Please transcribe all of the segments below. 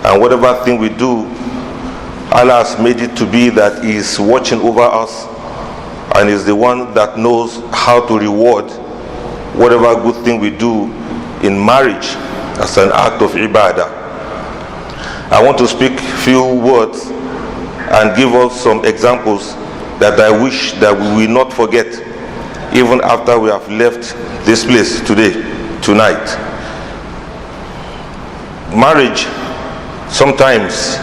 And whatever thing we do, Allah has made it to be that He is watching over us and is the one that knows how to reward whatever good thing we do in marriage as an act of ibadah. I want to speak few words and give us some examples that I wish that we will not forget even after we have left this place tonight. Marriage, sometimes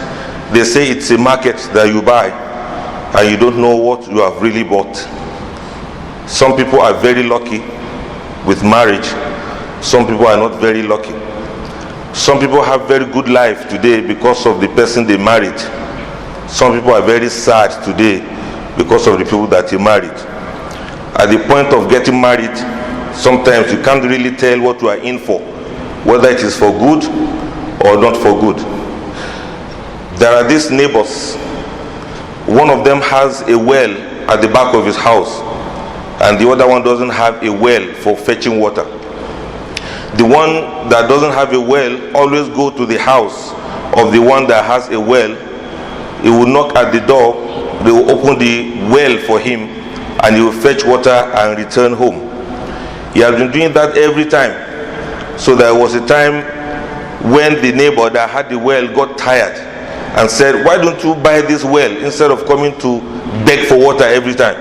they say it's a market that you buy and you don't know what you have really bought. Some people are very lucky with marriage. Some people are not very lucky. Some people have very good life today because of the person they married. Some people are very sad today because of the people that they married. At the point of getting married, sometimes you can't really tell what you are in for, whether it is for good or not for good. There are these neighbors. One of them has a well at the back of his house, and the other one doesn't have a well for fetching water. The one that doesn't have a well always go to the house of the one that has a well. He will knock at the door, they will open the well for him, and he will fetch water and return home. He has been doing that every time. So there was a time when the neighbor that had the well got tired and said, why don't you buy this well instead of coming to beg for water every time?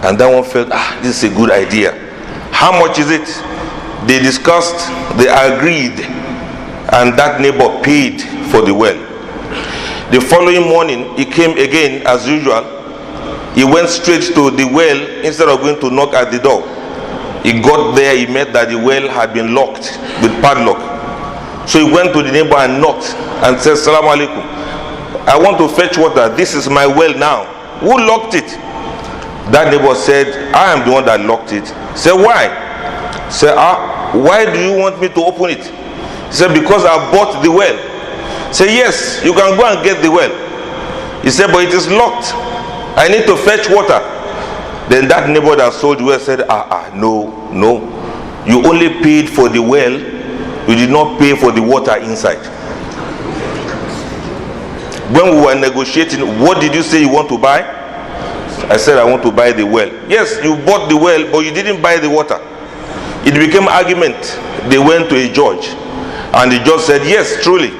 And that one felt, this is a good idea. How much is it? They discussed, they agreed, and that neighbor paid for the well. The following morning, he came again as usual. He went straight to the well instead of going to knock at the door. He got there, he met that the well had been locked with padlock. So he went to the neighbor and knocked and said, Salaam alaikum, I want to fetch water. This is my well now. Who locked it? That neighbor said, I am the one that locked it. He said, why? He said, why do you want me to open it? He said, because I bought the well. He said, yes, you can go and get the well. He said, but it is locked. I need to fetch water. Then that neighbor that sold the well said, no. You only paid for the well. You did not pay for the water inside. When we were negotiating, what did you say you want to buy? I said, I want to buy the well. Yes, you bought the well, but you didn't buy the water. It became argument. They went to a judge, and the judge said, yes, truly,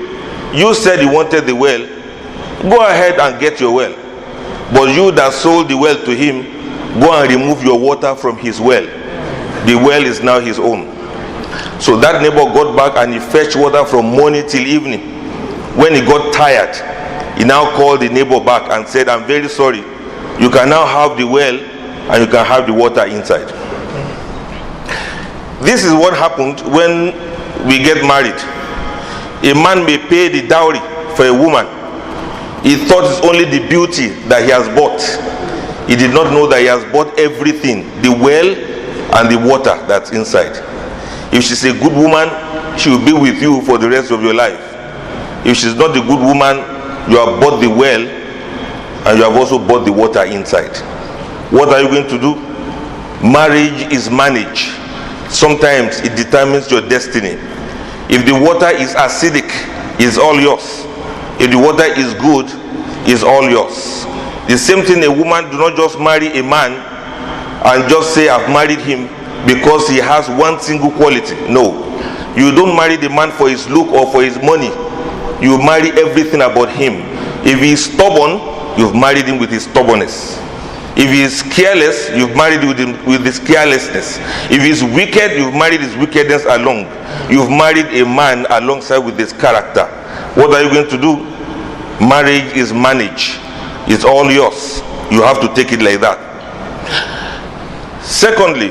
you said you wanted the well. Go ahead and get your well. But you that sold the well to him, go and remove your water from his well. The well is now his own. So that neighbor got back and he fetched water from morning till evening. When he got tired, he now called the neighbor back and said, I'm very sorry. You can now have the well and you can have the water inside. This is what happened when we get married. A man may pay the dowry for a woman. He thought it's only the beauty that he has bought. He did not know that he has bought everything, the well and the water that's inside. If she's a good woman, she will be with you for the rest of your life. If she's not a good woman, you have bought the well and you have also bought the water inside. What are you going to do? Marriage is managed. Sometimes it determines your destiny. If the water is acidic, it's all yours. If the water is good, it's all yours. The same thing, a woman do not just marry a man and just say I've married him because he has one single quality. No, you don't marry the man for his look or for his money. You marry everything about him. If he is stubborn, you've married him with his stubbornness. If he is careless, you've married him with his carelessness. If he is wicked, you've married his wickedness along. You've married a man alongside with his character. What are you going to do? Marriage is managed. It's all yours. You have to take it like that. Secondly,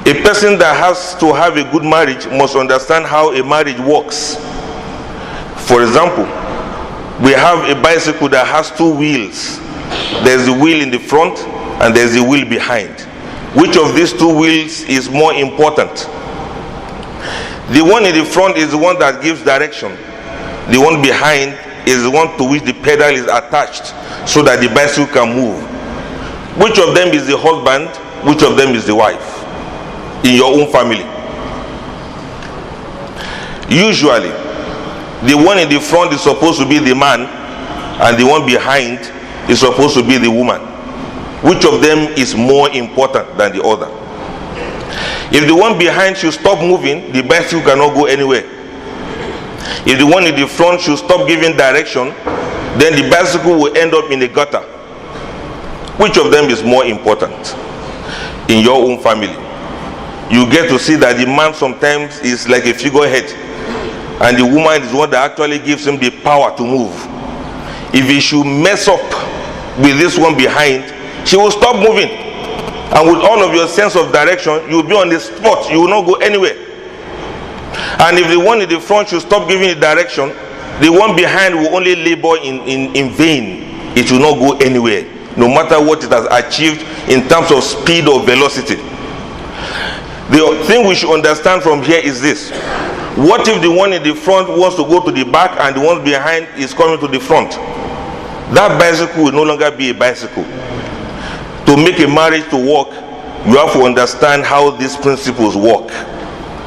a person that has to have a good marriage must understand how a marriage works. For example, we have a bicycle that has two wheels. There's a wheel in the front and there's a wheel behind. Which of these two wheels is more important? The one in the front is the one that gives direction. The one behind is the one to which the pedal is attached so that the bicycle can move. Which of them is the husband? Which of them is the wife in your own family? Usually, The one in the front is supposed to be the man, and the one behind is supposed to be the woman. Which of them is more important than the other? If the one behind should stop moving, the bicycle cannot go anywhere. If the one in the front should stop giving direction, then the bicycle will end up in a gutter. Which of them is more important? In your own family, you get to see that the man sometimes is like a figurehead, and the woman is one that actually gives him the power to move. If he should mess up with this one behind, she will stop moving, and with all of your sense of direction, you will be on the spot. You will not go anywhere. And if the one in the front should stop giving the direction, the one behind will only labor in vain. It will not go anywhere, no matter what it has achieved in terms of speed or velocity. The thing we should understand from here is this: what if the one in the front wants to go to the back and the one behind is coming to the front? That bicycle will no longer be a bicycle. To make a marriage to work, you have to understand how these principles work.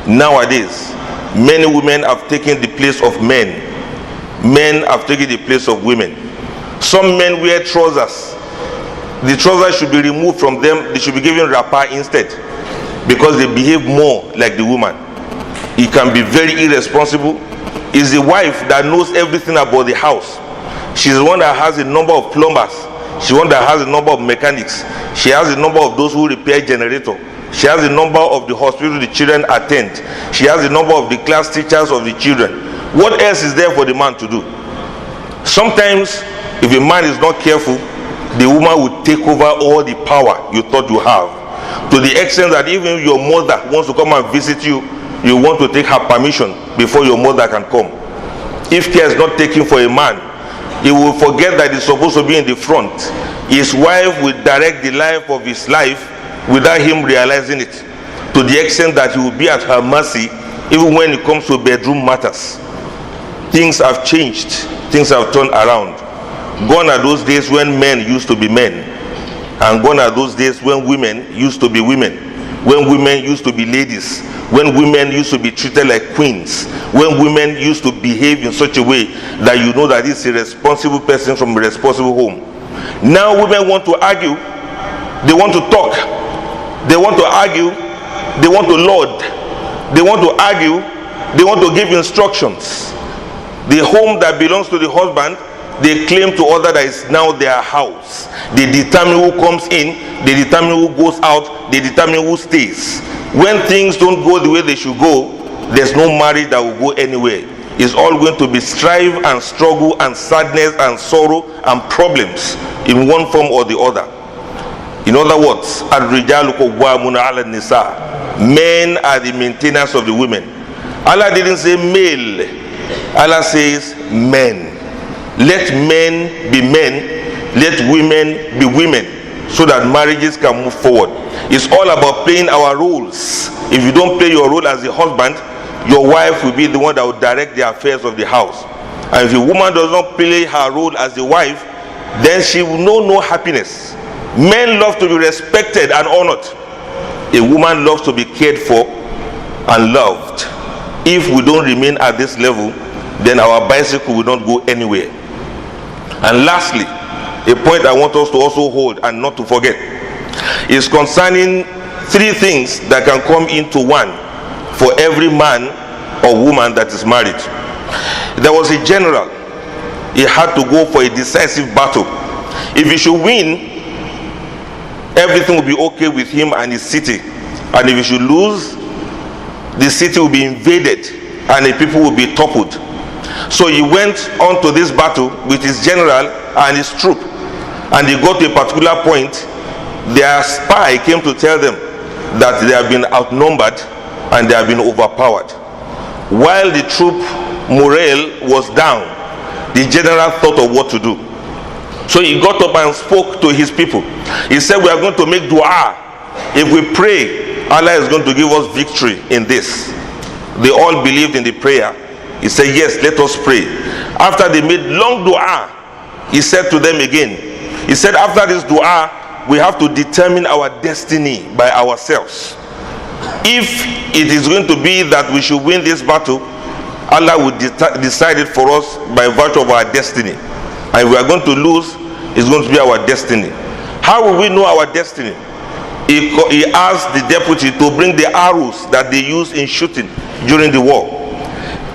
Nowadays, many women have taken the place of men. Men have taken the place of women. Some men wear trousers. The trousers should be removed from them. They should be given wrapper instead, because they behave more like the woman. It can be very irresponsible. It's the wife that knows everything about the house. She's the one that has a number of plumbers. She's the one that has a number of mechanics. She has a number of those who repair generator. She has a number of the hospital the children attend. She has a number of the class teachers of the children. What else is there for the man to do? Sometimes, if a man is not careful, the woman will take over all the power you thought you have, to the extent that even your mother wants to come and visit you, you want to take her permission before your mother can come. If care is not taken for a man, he will forget that he's supposed to be in the front. His wife will direct the life of his life without him realizing it, to the extent that he will be at her mercy even when it comes to bedroom matters. Things have changed. Things have turned around. Gone are those days when men used to be men, and gone are those days when women used to be women, when women used to be ladies, when women used to be treated like queens, when women used to behave in such a way that you know that it's a responsible person from a responsible home. Now women want to argue, they want to talk, they want to argue, they want to laud, they want to argue, they want to give instructions. The home that belongs to the husband, they claim to others that is now their house. They determine who comes in, they determine who goes out, they determine who stays. When things don't go the way they should go, there's no marriage that will go anywhere. It's all going to be strife and struggle and sadness and sorrow and problems in one form or the other. In other words, al-rijalu qawwamuna 'ala an-nisa. Men are the maintainers of the women. Allah didn't say male. Allah says men. Let men be men, let women be women, so that marriages can move forward. It's all about playing our roles. If you don't play your role as a husband, your wife will be the one that will direct the affairs of the house. And if a woman does not play her role as a wife, then she will know no happiness. Men love to be respected and honored. A woman loves to be cared for and loved. If we don't remain at this level, then our bicycle will not go anywhere. And lastly, a point I want us to also hold and not to forget is concerning three things that can come into one for every man or woman that is married. There was a general. He had to go for a decisive battle. If he should win, everything will be okay with him and his city. And if he should lose, the city will be invaded and the people will be toppled. So he went on to this battle with his general and his troop, and they got to a particular point. Their spy came to tell them that they have been outnumbered and they have been overpowered. While the troop morale was down, the general thought of what to do. So he got up and spoke to his people. He said, we are going to make dua. If we pray, Allah is going to give us victory in this. They all believed in the prayer. He said, yes, let us pray. After they made long dua, he said to them again, he said, after this dua, we have to determine our destiny by ourselves. If it is going to be that we should win this battle, Allah will decide it for us by virtue of our destiny. And if we are going to lose, it's going to be our destiny. How will we know our destiny? He asked the deputy to bring the arrows that they used in shooting during the war.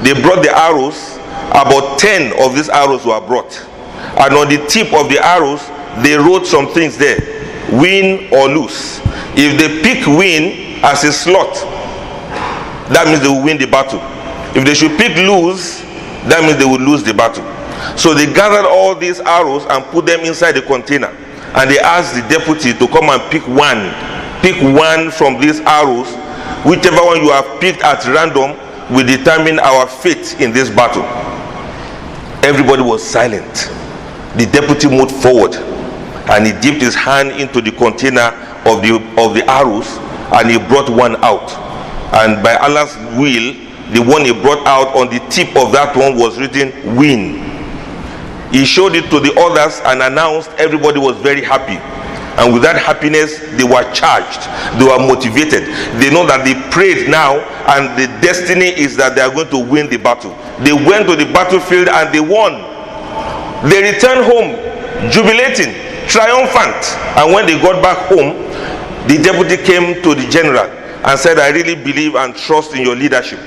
They brought the arrows. About 10 of these arrows were brought. And on the tip of the arrows, they wrote some things there. Win or lose. If they pick win as a slot, that means they will win the battle. If they should pick lose, that means they will lose the battle. So they gathered all these arrows and put them inside the container. And they asked the deputy to come and pick one. Pick one from these arrows. Whichever one you have picked at random will determine our fate in this battle. Everybody was silent. The deputy moved forward and he dipped his hand into the container of the arrows and he brought one out. And by Allah's will, the one he brought out, on the tip of that one was written win. He showed it to the others and announced. Everybody was very happy. And with that happiness, they were charged. They were motivated. They know that they prayed now and the destiny is that they are going to win the battle. They went to the battlefield and they won. They returned home jubilating, triumphant. And when they got back home, the deputy came to the general and said, I really believe and trust in your leadership.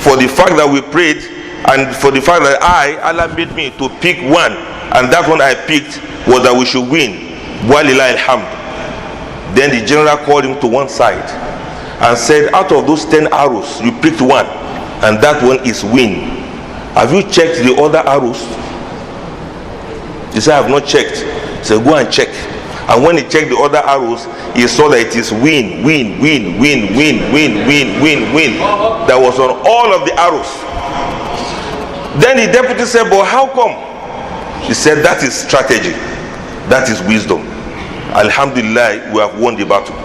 For the fact that we prayed and for the fact that Allah made me to pick one, and that one I picked was that we should win. Walillah alhamd. Then the general called him to one side and said, out of those 10 arrows, you picked one, and that one is win. Have you checked the other arrows? He said, I have not checked. He said, go and check. And when he checked the other arrows, he saw that it is win, win, win, win, win, win, win, win, win. That was on all of the arrows. Then the deputy said, but how come? He said, that is strategy. That is wisdom. Alhamdulillah, we have won the battle.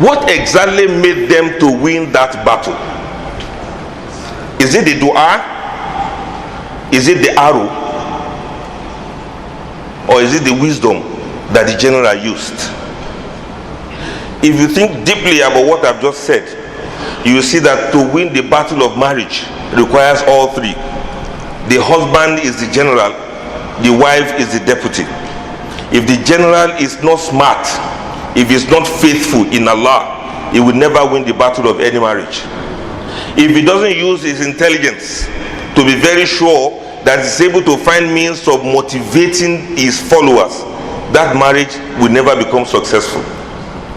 What exactly made them to win that battle? Is it the dua? Is it the arrow? Or is it the wisdom that the general used? If you think deeply about what I've just said, you will see that to win the battle of marriage requires all three. The husband is the general, the wife is the deputy. If the general is not smart, if he's not faithful in Allah, he will never win the battle of any marriage. If he doesn't use his intelligence to be very sure that he's able to find means of motivating his followers, that marriage will never become successful.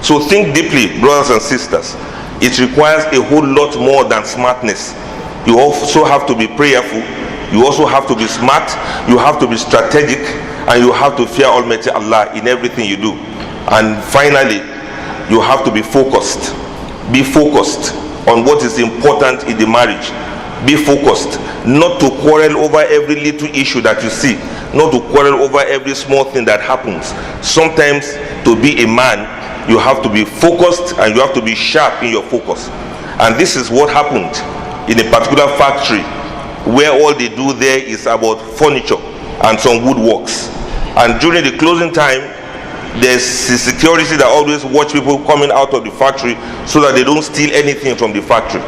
So think deeply, brothers and sisters. It requires a whole lot more than smartness. You also have to be prayerful. You also have to be smart. You have to be strategic, and you have to fear Almighty Allah in everything you do. And finally, you have to be focused. Be focused on what is important in the marriage. Be focused, not to quarrel over every little issue that you see, not to quarrel over every small thing that happens. Sometimes to be a man, you have to be focused and you have to be sharp in your focus. And this is what happened in a particular factory where all they do there is about furniture and some woodworks. And during the closing time, there's security that always watch people coming out of the factory so that they don't steal anything from the factory.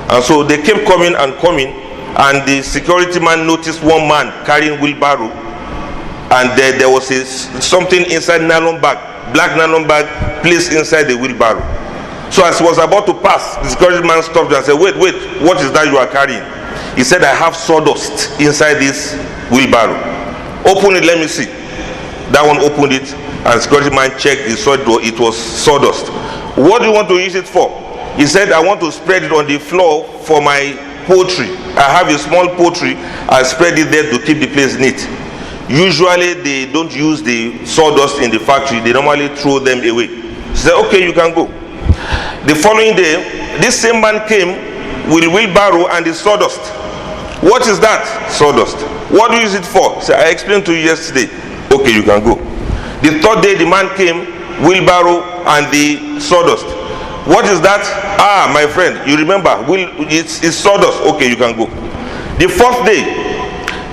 And so they kept coming and coming, and the security man noticed one man carrying wheelbarrow, and there was something inside nylon bag, black nylon bag placed inside the wheelbarrow. So as he was about to pass, the security man stopped and said, wait, what is that you are carrying? He said, I have sawdust inside this wheelbarrow. Open it, let me see. That one opened it, and the security man checked, he saw it was sawdust. What do you want to use it for? He said, I want to spread it on the floor for my poultry. I have a small poultry. I spread it there to keep the place neat. Usually they don't use the sawdust in the factory. They normally throw them away. He said, okay, you can go. The following day, this same man came with wheelbarrow and the sawdust. What is that? Sawdust. What do you use it for? He said, I explained to you yesterday. Okay, you can go. The third day, the man came, wheelbarrow and the sawdust. What is that? Ah, my friend, you remember, it's sawdust. Okay, you can go. The fourth day,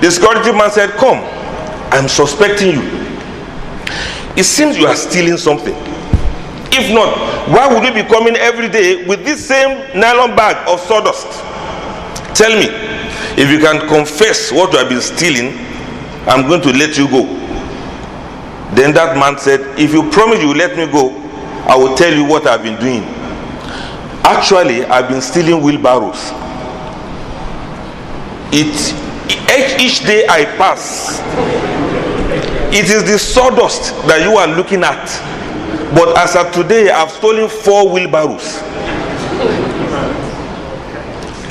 the security man said, come, I'm suspecting you. It seems you are stealing something. If not, why would you be coming every day with this same nylon bag of sawdust? Tell me, if you can confess what you have been stealing, I'm going to let you go. Then that man said, if you promise you will let me go, I will tell you what I've been doing. Actually, I've been stealing wheelbarrows. Each day I pass, it is the sawdust that you are looking at. But as of today, I've stolen 4 wheelbarrows.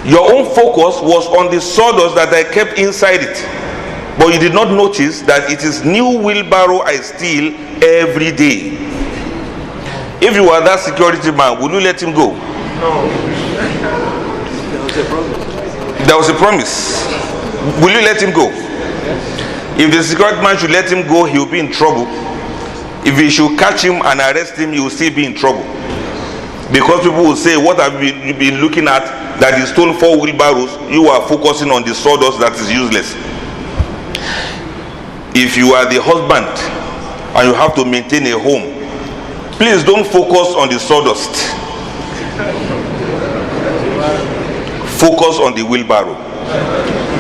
Your own focus was on the sawdust that I kept inside it. But you did not notice that it is new wheelbarrow I steal every day. If you are that security man, will you let him go? No. There was a promise. Will you let him go? If the security man should let him go, he will be in trouble. If you should catch him and arrest him, you will still be in trouble. Because people will say, what have you been looking at that he stole 4 wheelbarrows? You are focusing on the sawdust that is useless. If you are the husband and you have to maintain a home, please don't focus on the sawdust. Focus on the wheelbarrow.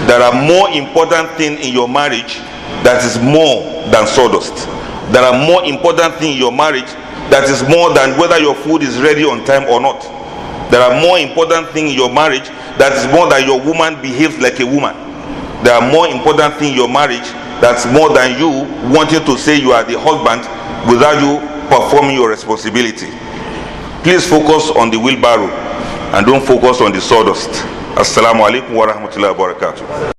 There are more important things in your marriage that is more than sawdust. There are more important things in your marriage that is more than whether your food is ready on time or not. There are more important things in your marriage that is more than your woman behaves like a woman. There are more important things in your marriage that's more than you wanting to say you are the husband without you performing your responsibility. Please focus on the wheelbarrow and don't focus on the sawdust. Assalamu alaikum wa rahmatullahi wa barakatuh.